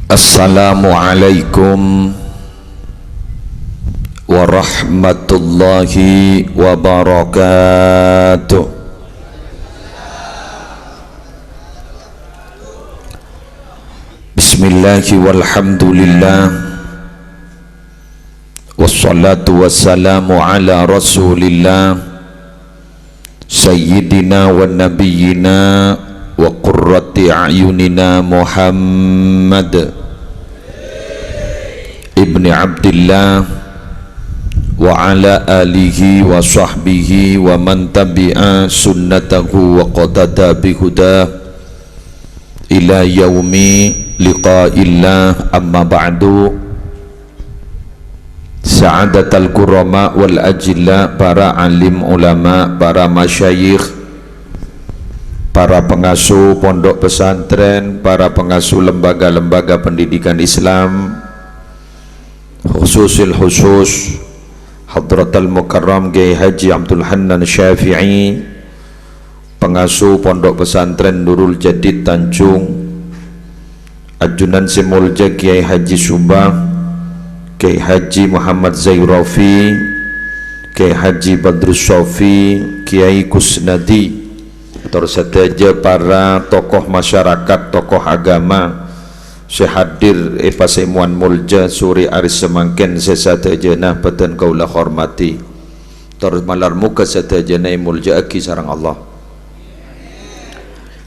Assalamualaikum warahmatullahi wabarakatuh. Bismillahi walhamdulillah, wassalatu wassalamu ala rasulillah sayyidina wa nabiyyina wa qurrati a'yunina Muhammad ibni Abdillah wa ala alihi wa sahbihi wa man tabi'a sunnatahu wa qatada bihudah ila yaumi liqa'illah. Amma ba'du. Sa'adatal kurama wal ajilla, para alim ulama, para masyayikh, para pengasuh pondok pesantren, para pengasuh lembaga-lembaga pendidikan Islam, khususil khusus Hadratal Mukarram Kiai Haji Abdul Hannan Syafi'i, pengasuh pondok pesantren Nurul Jadid Tanjung, ajunan Simulja Kiai Haji Subah, Kiai Haji Muhammad Zairafi, Kiai Haji Badrus Sofi, Kiai Kusnadi, terus saja para tokoh masyarakat, tokoh agama sehadir pasemuan mulja suri aris semangken sesatajana peten kaulah hormati, terus malar muka satajana mulja aki sarang Allah.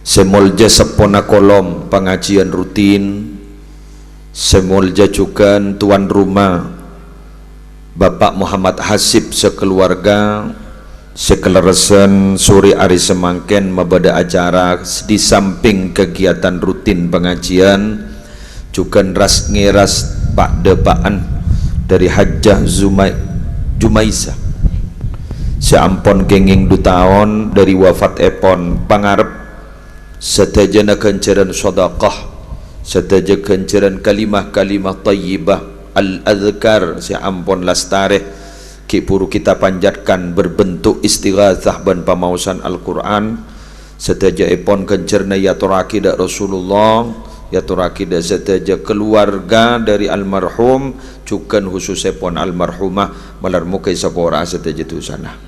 Semulja sepona kolom pengajian rutin, semulja juga tuan rumah Bapak Muhammad Hasib sekeluarga sekeleresan suri ari semangken membada acara di samping kegiatan rutin pengajian juga ras ngeras pak depaan dari Hajjah Jumaisa seampon kenging 2 tahun dari wafat epon pangarep setajana kenceran sedekah, setaja kenceran kalimah-kalimah tayyibah al-azkar seampon lastareh ki puru kita panjatkan berbentuk istighatsah ban pamausan Al-Quran, setaja epon kencerna yaturaki dak Rasulullah, yaturaki dak setaja keluarga dari almarhum, cukan khusus epon almarhumah malar mukai sapora setaja tu sana.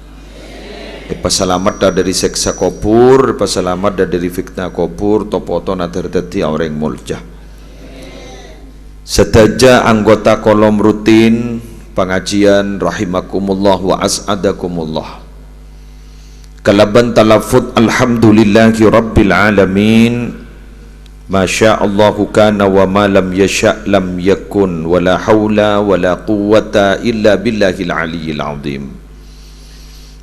Pasalamat dah dari seksa kopur, pasalamat dah dari fitnah kopur, topoto na terdeti orang mulja. Setaja anggota kolom rutin pengajian rahimakumullah wa as'adakumullah, kalaban talafut alhamdulillahi rabbil alamin, masya'allahu kana wa ma lam yasha' lam yakun, wa la hawla wa la quwwata illa billahil aliyyil azim.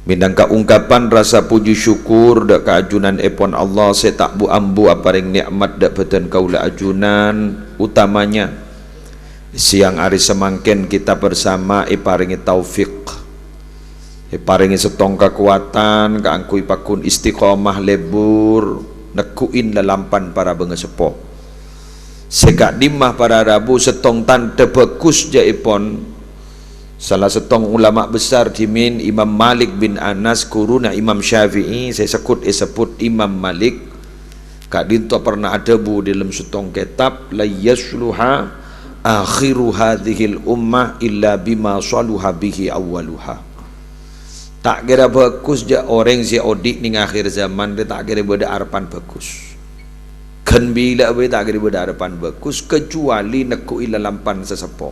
Minangka ungkapan rasa puji syukur dak keajunan epon Allah, saya tak bu ambu aparing nikmat dak beten kaula ajunan, utamanya siang hari semangken kita bersama iparingi taufik, iparingi setong kekuatan, keangkui pakun istiqomah lebur nekuin lalampan para bengesepo sekak dimah para rabu setong tante bekus jaipon salah setong ulama besar dimin Imam Malik bin Anas kuruna Imam Syafi'i, saya sebut Imam Malik kak dinto pernah ada bu dalam setong kitab la yasluha akhiru hadhil ummah illa bima saluha bihi awaluha. Tak kira bagus je orang si odik ning akhir zaman, dia tak kira beda harapan bagus. Kan bila be tak kira beda harapan bagus kecuali neku ilalampan sesepo.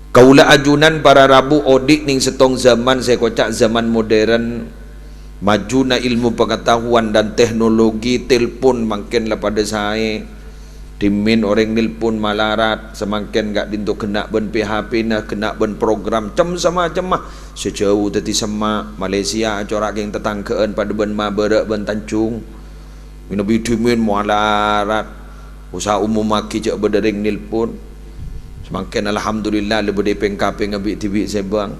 Kaula ajunan para rabu odik ning setong zaman, saya kocak zaman modern, majuna ilmu pengetahuan dan teknologi, telpon makin lah pada saya. Dimin orang nilpun malarat semakin gak dinto kena ben PHP nah kena ben program cem sama cemah sejauh tadi semak Malaysia corak yang tetanggaan pada ben Maberak ben Tanjung minabi dimin malarat usaha umum maki cak berdering nilpun semakin alhamdulillah lebih PKP ngabik tibik sebang,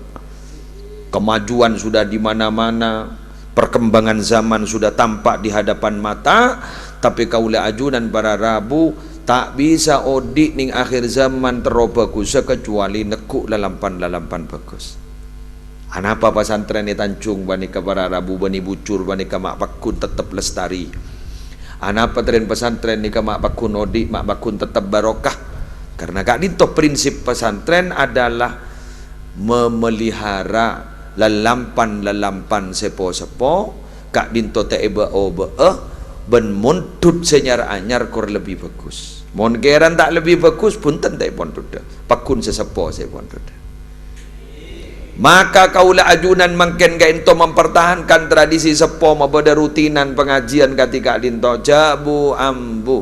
kemajuan sudah di mana-mana, perkembangan zaman sudah tampak di hadapan mata. Tapi kaula ajunan para rabu tak bisa odik ning akhir zaman terobagus kecuali nekuk lalampan bagus. Anapa pesantren di Tanjung bani para rabu bani bucur bani mak pakun tetap lestari. Ana pesantren ni mak bakun odi, mak bakun tetap barokah. Karena kak dinto prinsip pesantren adalah memelihara lalampan sepo-sepo, kak dinto taeba ben muntut senyar anyar kor lebih bagus. Mon geran tak lebih bagus pun tentai pon tuda. Pakun sesepo saya pon tuda. Maka kaulah ajunan mangken ga into mempertahankan tradisi sepo mabada rutinan pengajian ketika dinto jabu ambu.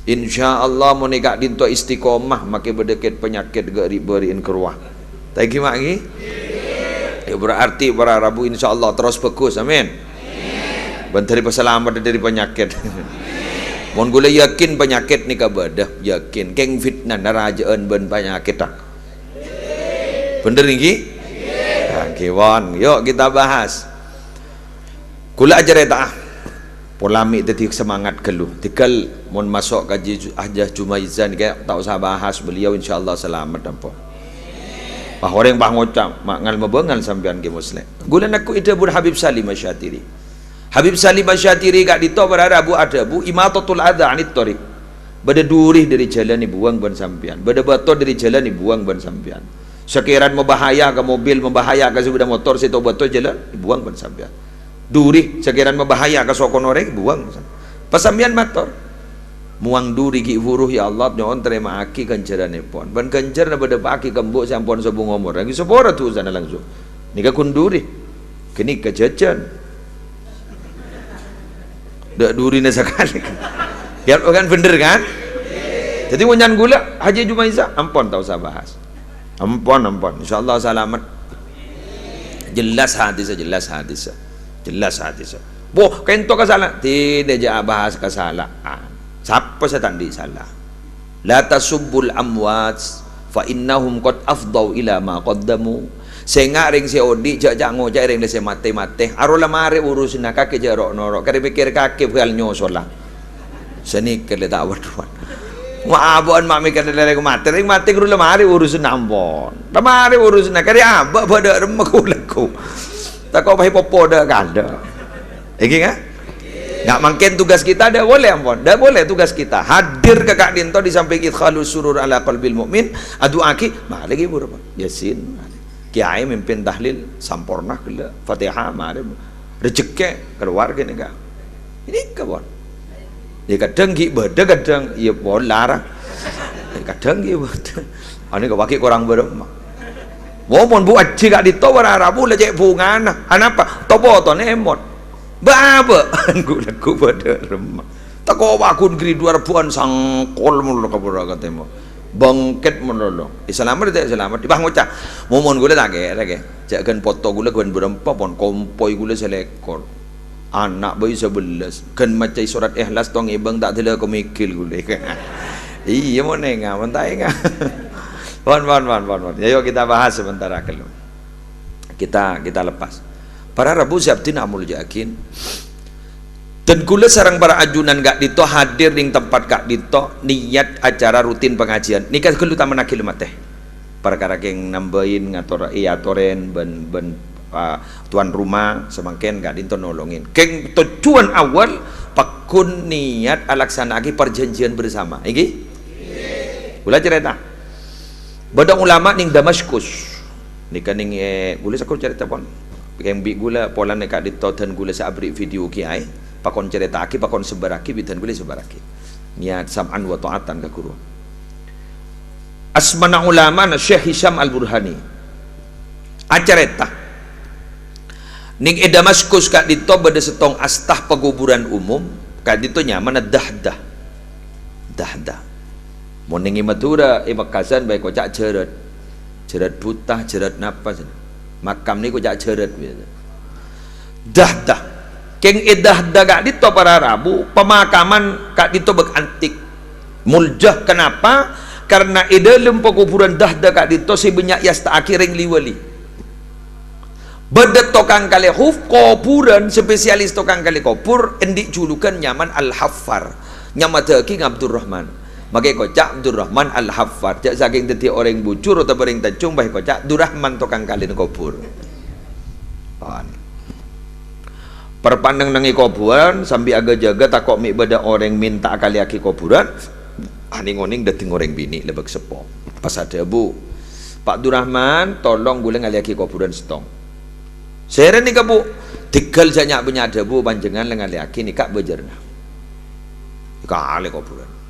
Insyaallah mun kak dinto istiqomah make bedeket penyakit ga riberiin keruah. Tagi maki? Ya berarti para Rabu insyaallah terus bagus. Amin. Bantari pasalamat dari penyakit. Mun gula yakin penyakit ni kabadah, yakin keng fitnah narajaan ben penyakit tak. Bener niki? Kawan, yuk kita bahas. Kula ajareta polemik tadi semangat keluh. Tikal mun masuk kaji Hajah Jumaizan kayak tak usah bahas beliau insyaallah selamat dampo. Bah orang bah ngocam mangal mabengal sampean ke muslim. Gula naku ida bur Habib Salim Asyatiri. Habib Salim Asyatiri gak dito berada Abu Adabu imatatul adha anit tariq. Bada durih dari jalan dibuang ban sampean. Bada bato dari jalan dibuang ban sampean. Sekiranya membahaya ke mobil, membahaya ke sepeda motor, saya tahu betul jalan, buang ban sampean. Duri, sekiranya membahaya ke sokonorek, buang. Pasambian motor, muang duri ki furuh ya Allah, nyon terima aki kanjaran pon. Ban kanjar na pada aki kembok sampon sabung umur. Lagi sepora tu sana langsung. Nika kunduri, kini kejajan. Dak duri na sekali. Ya kan bener kan? Jadi munyan gula Haji Jumaiza, ampun tak usah bahas. Ampun insyaallah selamat. Jelas hadis. Boh kento kesalahan tidak ja bahas kesalahan. Siapa setandi salah. La tasubbul amwat fa innahum qad afdau ila ma qaddamu. Senga ring si odi jak ngojak ring lese mate arola mare urusin kake jarok norok kare pikir kake bal nyosola. Seni kele tak waduan. Maabon mak mikir dari mati guru lemari urusan ampon. Lemari urusan kari abak pada remaku laku. Tak kau pakai popo dah kada. Iki kan? Nggak mungkin tugas kita dah boleh ampon. Dah boleh tugas kita hadir ke kak dinto di samping idkhalus surur ala qalbil mukmin. Adu aki, mah lagi berapa? Yasin. Kiai mimpin tahlil sampurna kela. Fatihah mari. Rezeki keluar gini kan. Ini kawan. Ya kadang beda kadang ya bolar. Kadang beda. Ani kau pakai kurang berapa? Momon buat jika ditawar Arabu lah cek bungan. Anapa? Tobo to nemot. Baba. Aku pada remah. Tak kau bakun gri 2000-an sangkol mulu kabur katemo. Bangket mulu. Selamat tidak selamat. Di bang ngocak. Momon gula lagi. Jangan foto gula guen berapa pon kompoi gula selekor. Anak bayi 11 kan macam surat ikhlas tong ibang tak tela ko mikil gule. Iya mo nenga mentay nga. Bon. Ayo kita bahas sebentar kalau. Kita lepas. Para Rabu Sabtin amul yakin. Dan kula sarang para ajunan gak dito hadir ning tempat gak dito niat acara rutin pengajian. Nikah kelu taman akil mateh. Perkara keng nambahin ngator atoren ben tuan rumah semakin gak dinto nolongin keng tujuan awal pakun niat alaksanaki perjanjian bersama iki gula cerita badang ulama ning Damaskus nika ning gula sakul cerita pon keng bi gula pola nek dito dan gula sa abri video kiai pakon cerita aki pakon sebaraki bidan gula sebaraki niat sam'an wa ta'atan ka guru asmana ulama na Syekh Hisham Al-Burhani acareta ning Damaskus kak dito bada setong astah peguburan umum kak dito nyaman dahdah mau ning Madura Makassar baik kocak jerat butah jerat napa makam ni kocak jerat dahdah keng dahdah kak dito para Rabu pemakaman kak dito bekantik muljah kenapa karena dalam peguburan dahdah kak dito si banyak yasta akiring liwali bedet tokang kali kuburan spesialis tokang kali kubur endik julukan nyaman Al-Haffar nyamataki Abdurrahman makai kocak Abdurrahman Al-Haffar jak saking dadi orang bujur atau orang tajung baik kocak Abdurrahman tokang kali kubur perpandang nangi kuburan sambil agak jaga takut mi beda orang minta kali aki kuburan aning-oning dating orang bini lebek sepo pas ada bu Pak Durrahman tolong gula ngali aki kuburan setong seren nih bu tinggal banyak benyada bu panjengan ngali aki nih kak bejerna kali kuburan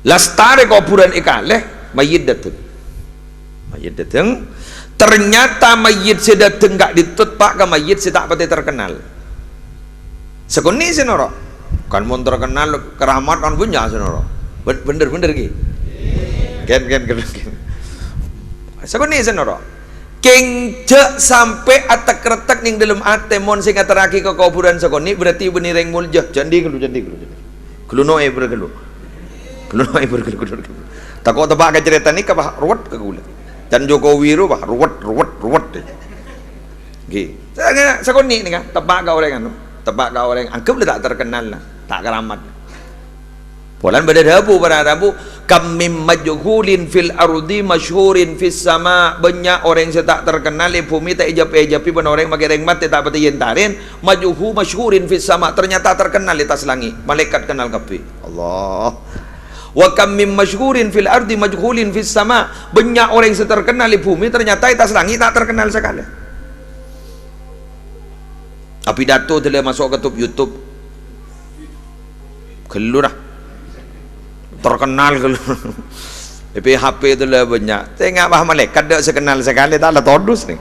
lastare kuburan ikaleh mayit dateng ternyata mayit sedateng gak ditut pak ke mayit tak pati terkenal sekuni senoro kan mau terkenal keramat kan punya senoro bener ki gen sekuni senoro kengce sampai atak retak ning dalam ate mon sing ataraki ke kuburan sekuni berarti benireng mulja jandi gelu noe bergelu takut tebak ke cerita ni kabah ruwet ke gula dan Jokowi ru bah ruwet gitu sekoni ni kan tebak ke orang anggap dia tak terkenal lah tak keramat polan pada rabu kam mim majhulin fil ardi masyhurin fis sama banyak orang yang tak terkenal di bumi tak ejapi ban orang pakai reng mate tak pati yentarin masyhurin fis sama ternyata terkenal di atas langit malaikat kenal kapi Allah wa kam mim masyhurin fil ardi majhulin fis sama banyak orang yang terkenal di bumi ternyata di atas langit tak terkenal sekali api dato telah masuk ke YouTube gelurah terkenal HP itu lah banyak tengok bah malaikat tak sekenal sekali tak ada todus ni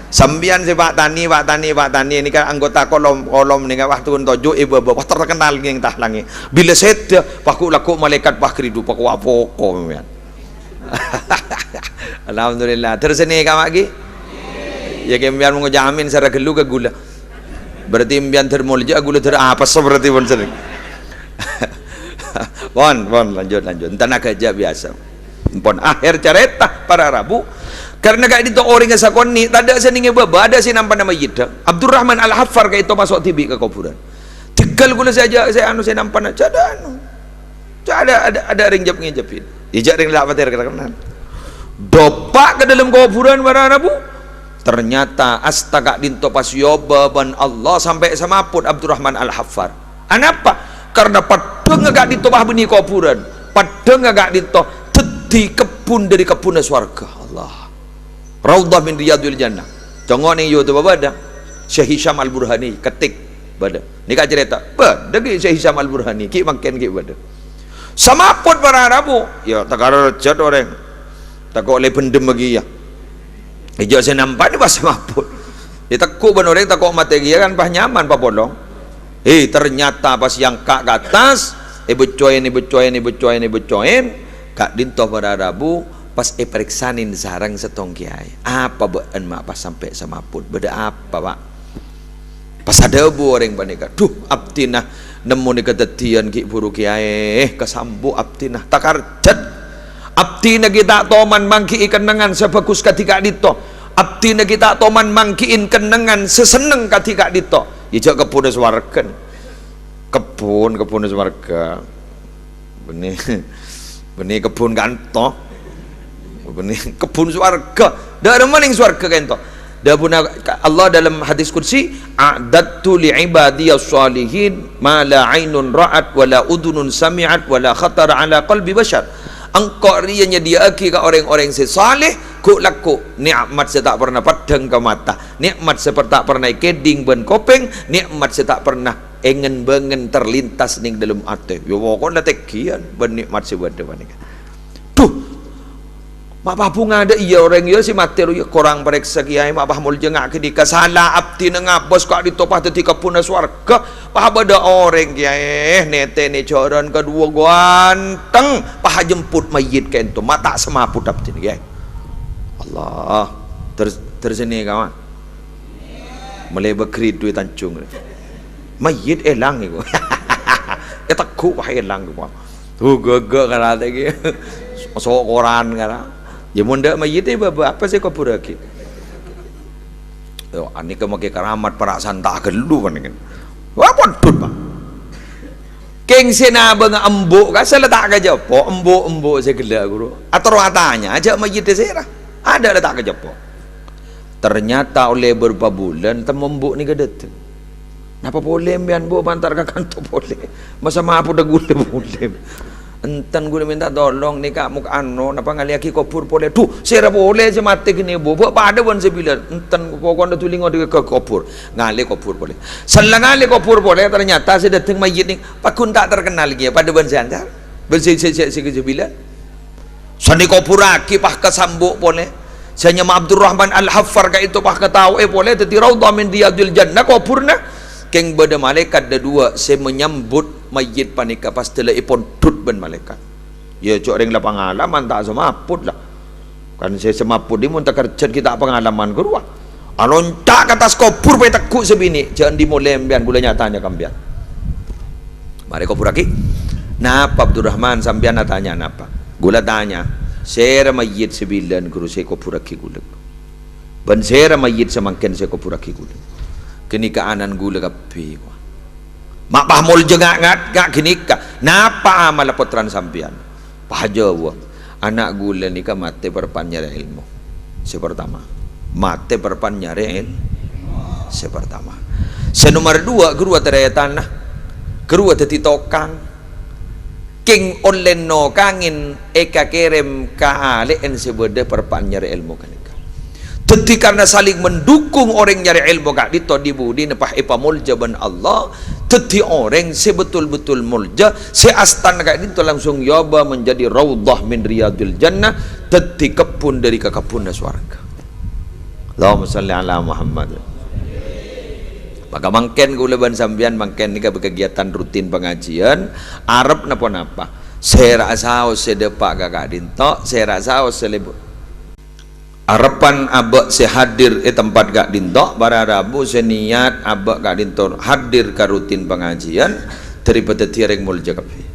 sambian si Pak Tani ini kan anggota kolom ni kan waktu untuk ibu wah terkenal yang tah langi bila set paku laku malaikat pak kridu paku apoko alhamdulillah terus ni kamu lagi ya kembian mengujamin secara gelu ke gula berarti imbian termulja gula apa seperti pun sering Bon lanjut entah nak kerja biasa pon akhir cerita para Rabu karena gak itu orang yang sakoni tak ada seningnya baba ada si nampak nama Yida Abdurrahman Al-Haffar kayak itu masuk tibi ke kuburan tinggal gula saya nampak nak ada ring ngejapin ijak ring tak patir kenal dopak ke dalam kuburan para Rabu ternyata astaga dinto pas yoba ban Allah sampai sama pun Abdurrahman Al-Haffar anapa karena padang agak ditobah benih kuburan padang agak ditoh teti kebun dari kebun swarga Allah Raudhah min Riyadil Jannah jangan yang YouTube ada Syekh Hisham Al-Burhani ketik bada ni kak cerita bada ki Syekh Hisham Al-Burhani ki makin ki bada sama pun para Arabu ya tak ada cat orang tak oleh pendem bagi ya ijak saya nampak ni pas sama pun dia takut ban orang takut materi kan pas nyaman pa bolong ternyata pas yang kak ke atas becoin kak dintoh pada Rabu pas periksanin sarang setong kiai apa bean mak pas sampai sama pun beda apa pak pas ada bu orang panika duh abtinah nemu ni ketetian ki buru kiai kesambu abtinah takarjat abtinah kita toman mangki kenangan sebagus ketika dito abtinah kita toman mangkiin kenangan seseneng ketika dito ijak kebun swarga kebun swarga benih kebun kanto benih kebun swarga dak ada maning swarga kanto dah puna Allah dalam hadis kursi a'dattu li ibadiyas salihin ma la ainun ra'at wa la udhunun sami'at wa la khatara ala qalbi bashar engkau dia nyediaki ke orang-orang saleh ku laku nikmat saya tak pernah padang ke mata nikmat saya tak pernah keding ben kopeng nikmat saya tak pernah engen bengen terlintas ning dalam ate yo pokoknya tekian ben nikmat saya bade panika tuh mak bunga ada iya orang ya si mati ya korang periksa kiai mak bah mul jengak ke dika salah abdi ngabos kok ditopah teti kepuna swarga pah bada orang kiai nete ni coran kedua ganteng pah jemput mayit kento mata semaput abdi kiai Allah terus ini kawan mulai bekrit duit tancung mayit elang itu ya takut wah elang itu tuh gagak kan ada gitu masuk koran kan ya munda mayit itu apa sih kau pura ki yo ani kemakai keramat para santa gelu kan apa tut pak keng sena bang embuk kan saya letak ke jopo embuk saya gelak guru atau katanya aja mayit saya ada letak ke jopo ternyata oleh beberapa bulan temembuk ni kedet Napa boleh bian bu bantar ke kantor boleh. Masa maaf udah gule boleh. Enten gule minta tolong nih kak muk ano napa ngaliaki kopur boleh. Tuh saya boleh je mati gini bu. Bu pada pun sebilan. Enten pokoknya tulingo di ke kopur. Ngali kopur boleh. Selang ngali kopur boleh ternyata saya datang mayit nih. Pakun tak terkenal lagi ya pada ban saya. Bersih sebilan. Sani kopur aki pah kesambuk boleh. Saya nyama Abdurrahman Al-Haffar ka itu pah ketawa boleh. Teti raudhah min riyadil jannah kopurna. Keng beda malaikat ada dua, saya menyambut mayit panika pas telah ipon tut ben malaikat. Ya cok ring lah pengalaman tak semaput lah. Kan saya semaput di mun tak kerja kita pengalaman kedua. Alontak atas kopur pe tekuk sebini, jangan dimolem bian gula nyatanya kambian. Mari kopur lagi. Napa Abdurrahman sambian tanya napa? Gula tanya, saya mayit sebilan guru saya kopur lagi gula. Ben saya mayit semangken saya kopur lagi gula. Kini kaanan gula kapi mak pahmol jengak gak kini ka napa amal potran sampian pahajawa anak gula ni ka mate perpan nyari ilmu sepertama mate perpan nyari ilmu sepertama senomor dua kedua teraya tanah kedua teti tokang king online no kangin eka kerem ka ale en sebede perpan nyari ilmu kan. Tentu karena saling mendukung orang nyari ilmu kak dito dibudi nepah ipa mulja ban Allah. Tentu orang sebetul-betul mulja se astan kak dito langsung yoba menjadi raudhah min riyadil jannah. Tentu kebun dari kebun surga. Allahumma salli ala Muhammad. Maka mangken gula ban sambian mangken ni kegiatan rutin pengajian Arab napa-napa. Saya rasa sedepak kakak dinto, saya rasa selebut. Harapan abak sehadir tempat gak dintok para rabu seniat abak gak dintok hadir ke rutin pengajian daripada tiring mulja kapi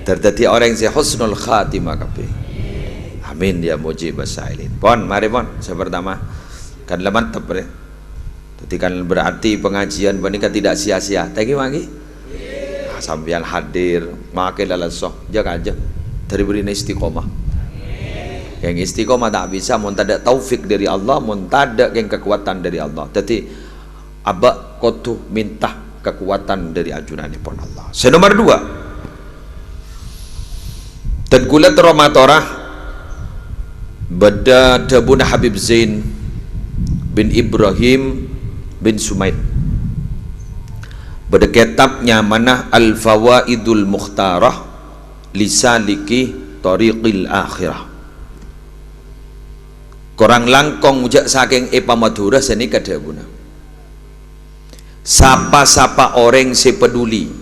terjadi orang yang husnul khatimah kapi amin ya mujib basailin pon mari pon sepertama kan mantap ya jadi kan berarti pengajian menikah tidak sia-sia tadi lagi sambil hadir makai lalasoh jaga aja dari beri istiqomah. Yang istiqomah tak bisa mun tak ada taufik dari Allah, mun tak ada yang kekuatan dari Allah. Jadi abak kotu minta kekuatan dari ajunan pun Allah. Senomor dua Tengkulat Romatorah Bada Dabuna Habib Zain bin Ibrahim bin Sumaid Bada kitabnya mana Al-Fawaidul Mukhtarah Lisaliki Tariqil Akhirah. Korang langkong ujak saking epa madura seni kadabuna. Sapa-sapa orang sepeduli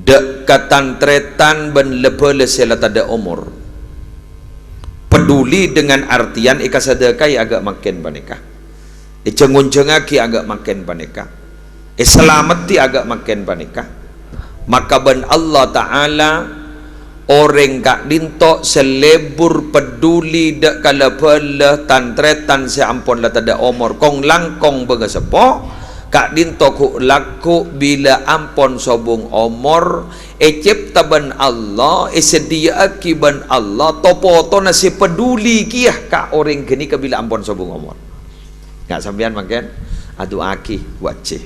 dekatan tretan ben lebele selat ada umur. Peduli dengan artian ika sedekah agak makin paneka. Cengun-cengaki agak makin paneka. Selamati agak makin paneka. Maka ben Allah Ta'ala orang kak dintok selebur peduli dak kala bela tantretan seampun la tada omor kong langkong begasepo kak dintok ku laku bila ampon sobung omor ecep taban Allah sedia akiban Allah topo to nasi peduli kiah kak orang geni bila ampon sobung omor nggak sampean makan adu aki wajib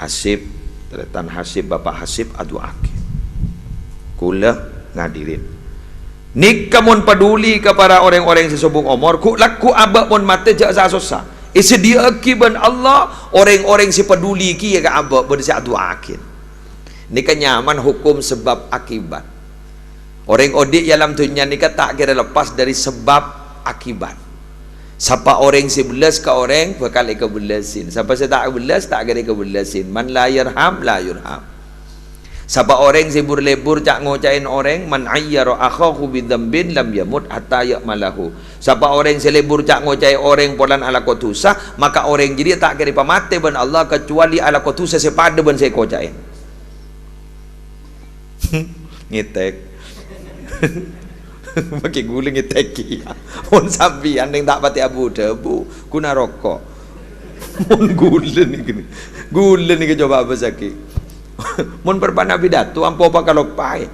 hasib tretan hasib bapak hasib adu aki kula ngadirin nik kamun peduli kepada orang-orang sesubung umur ku laku abak pun mata jak susah isi dia akiban Allah orang-orang si peduli ki ya abak ber si adu akin ni kan nyaman hukum sebab akibat orang odik dalam dunia ni tak kira lepas dari sebab akibat siapa orang si belas ke orang bakal kebelasin siapa saya tak belas tak kira kebelasin man la yarham la yurham. Siapa orang sibur lebur cak ngocain orang man ayyara akhahu bidzambin lam yamut hatta ya'malahu. Siapa orang selebur cak ngocai orang polan ala kotusa maka orang jadi tak kira pamate ban Allah kecuali ala kotusa sepada ban saya kocain. Ngitek. Pakai guling ngitek ya. Mun sambian ning tak pati abu debu kuna rokok. Mun gulen iki. Gulen iki coba apa sakit. Mun perpana pidato ampo apa kalau pai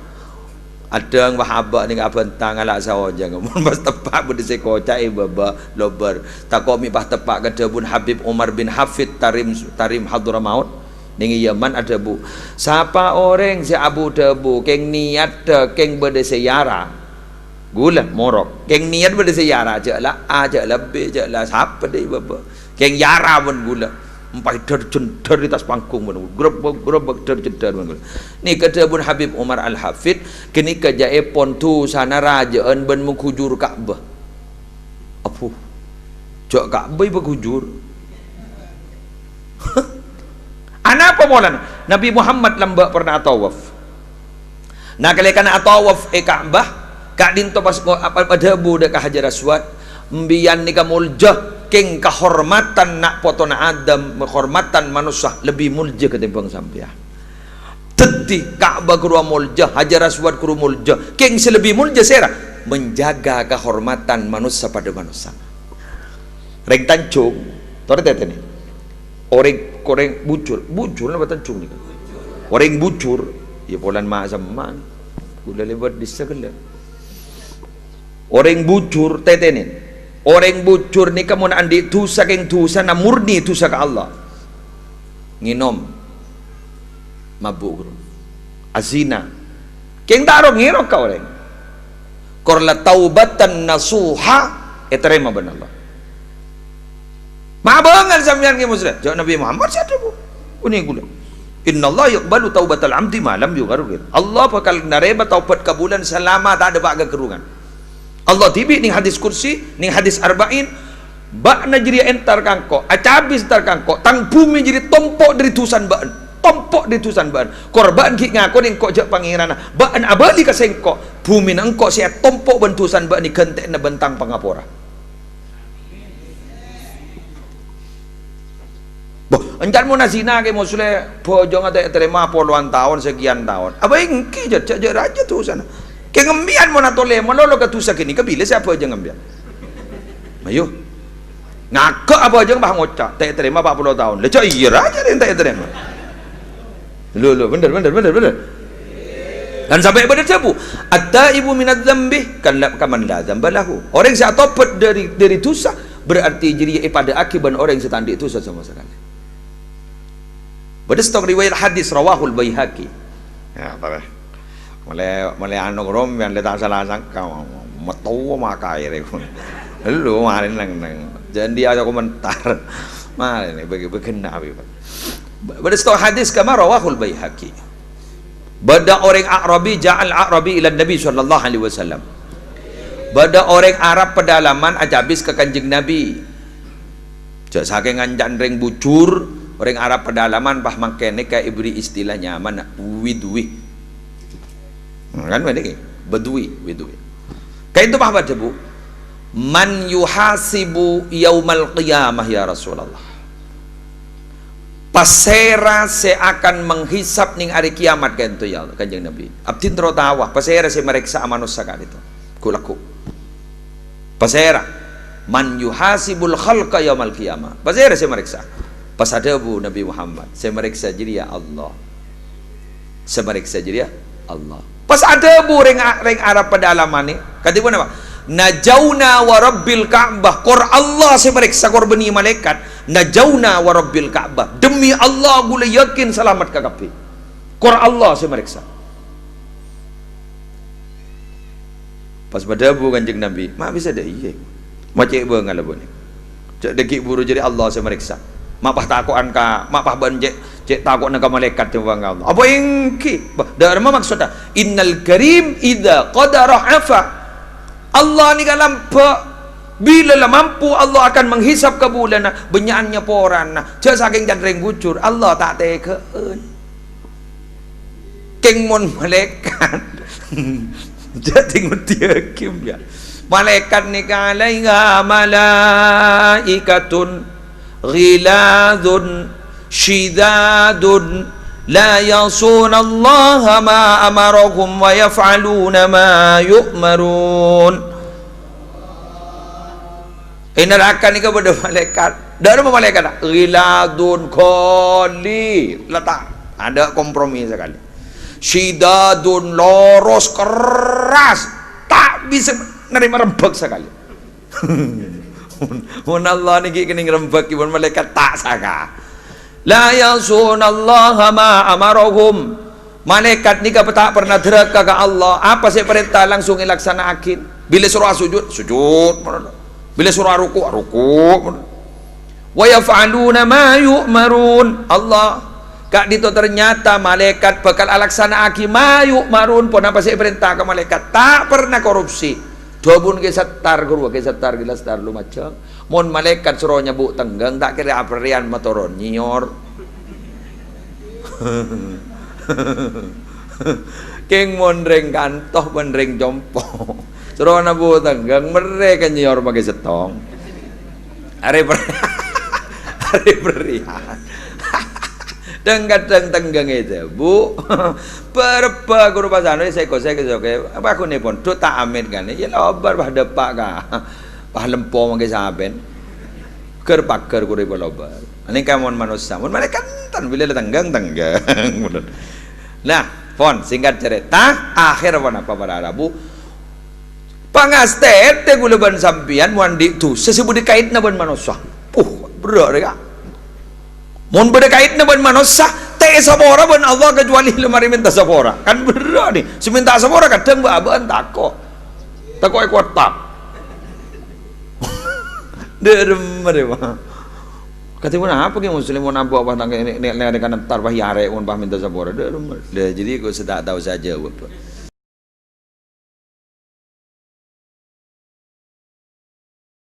Ada yang wahabak ni abentang ala sawaja mun pas tepak budi sekocai baba lober takok mi pas tepak kada bun Habib Umar bin Hafid Tarim Hadramaut ning Yaman ada bu siapa orang si Abu Debu keng niat keng berde seyara gula morok keng niat berde seyara je lah a je lah b je lah siapa deh baba keng yara pun gula empai terjenter di atas panggung pun gerobak terjenter pun ni kata bun Habib Umar Al-Hafid kini kejae pon tu sana rajaan ben mengkujur Ka'bah apa jak Ka'bah berkujur ana apa molan Nabi Muhammad lamba pernah tawaf nah kali kana tawaf Ka'bah kak dinto pas pada bu dekat Hajar Aswad mbiyan ni kamuljah keng kehormatan nak potona Adam menghormatan manusia lebih mulja ketimbang sampean teti Ka'bah kuru mulja Hajar Aswad kuru mulja keng selebih mulja sera menjaga kehormatan manusia pada manusia reng tancung tore tete ni orang bujur apa tancung ni orang bujur ya polan mak sama gula lewat di segala orang bujur tete ni orang bujur ni kamu nak andi tu saking tu sana murni tu ke Allah nginom mabuk azina keng taro ngiro ka orang korla taubatan nasuha eterema ben Allah mabangal sampean ke muslim jawab Nabi Muhammad siapa bu uni gula innallaha yaqbalu taubatal abdi ma lam yughargir Allah bakal nareba taubat kabulan selama tak ada baga kerungan Allah tibi ning hadis kursi ning hadis arba'in bak najri entar kangko acabis tar kangko tang bumi jadi tompok dari tusan baan tompok dari tusan baan korban ki ngako ning kok jak pangirana baan abali ka sengko bumi nang kok sia tompok bentusan baan ni gentek na bentang pangapora boh encan mo na zina ke musle bojong ate terima puluhan tahun sekian tahun abai ki jak raja tu sana kaya ngambian mo na tole malolo ka tusa kini kabila siapa aja ngambian ayo ngaka apa aja bah ngocak tak terima 40 tahun lecok iya aja yang tak terima lu bener dan sampai pada sabu at-taibu minadz dzambi kaman la dzambalahu orang yang tobat dari dosa berarti jadi pada akibat orang yang setandik dosa sama sekali pada stok riwayat hadis rawahul Baihaqi ya apa mulai anu rom yang letak salah sangka metu makai rekun lu marin nang jangan dia ada komentar marin bagi kena pada stok hadis kama rawahul Baihaqi bada orang Arabi ja'al Arabi ila Nabi sallallahu alaihi wasallam bada orang Arab pedalaman ajabis ke kanjeng Nabi jak saking anjan reng bujur orang Arab pedalaman bah mangkene ka ibri istilahnya mana widwi kan mana bedui kayak itu apa bu man yuhasibu yaumal qiyamah ya Rasulullah pasera seakan menghisap ning hari kiamat kan itu ya kanjeng Nabi abdin terotawah pasera se meriksa manusia kan itu kulaku pasera man yuhasibul khalqa yaumal qiyamah pasera se meriksa pas ada bu Nabi Muhammad se meriksa jadi ya Allah se meriksa jadi ya Allah pas ada bu reng Arab pedalaman ni kata pun apa najauna wa rabbil Ka'bah kor Allah saya meriksa kor beni malaikat najauna wa rabbil Ka'bah demi Allah gula yakin selamat ka kapi kor Allah saya meriksa pas pada bu kanjeng Nabi mak bisa dah iya macam ibu ngala bu ni cak deki buru jadi Allah saya meriksa mak pah takuan ka mak pah ban cek takut nak malaikat tu bang Allah apa ingki dah apa maksudnya innal karim idza qadara afa Allah ni kalam bila lah mampu Allah akan menghisap kebulan benyaannya poran cak saking jandreng bujur Allah tak tekeun keng mon malaikat jadi nguti kim ya malaikat ni kalaiha malaikatun ghiladun syidadun la yasuna Allah ma amarahum wa yaf'aluna ma yu'marun inarakan ni kepada malaikat dari malaikat ghiladun khali letak ada kompromi sekali Syidadun, loros, keras, tak bisa nerima rembek sekali. Mun Allah niki kening rembek pun malaikat tak saka. La yasunallaha ma amarahum. Malaikat nika tak pernah deraka ke Allah. Apa sih perintah langsung ilaksanakan. Bila suruh sujud, sujud. Bila suruh ruku, ruku. Wa yaf'aluna ma yu'marun. Allah kak dito ternyata malaikat bakal alaksanakan ma yu'marun pun apa sih perintah ke malaikat. Tak pernah korupsi. Dobun ke setar guru ke setar gila setar lu macam mon malaikat suruh nyebut tenggang tak kira aperian motoron nyor keng mon reng kantoh mon reng jompo suruh nabu tenggang mereka nyor pakai setong hari berian kadang tenggang itu bu berapa guru bahasa Indonesia saya apa aku nih pun tuh tak amin kan ya lobar bah depak kah bah lempo mangke saben ker paker guru lobar ini kamu manusia mun mereka kan bila tenggang nah pon singkat cerita akhir apa pada Rabu pangastet gula ban sampian muandi tu sesebut dikait na ban manusia berat ya mun berdekait na ban manusia teh sabora ban Allah kecuali lemari minta sabora kan berat nih seminta sabora kadang baban takok ekor tak derem mah kata mana apa ke muslim mau nampu apa tangga ini kan entar bah yare mun bah minta sabora derem jadi aku sudah tahu saja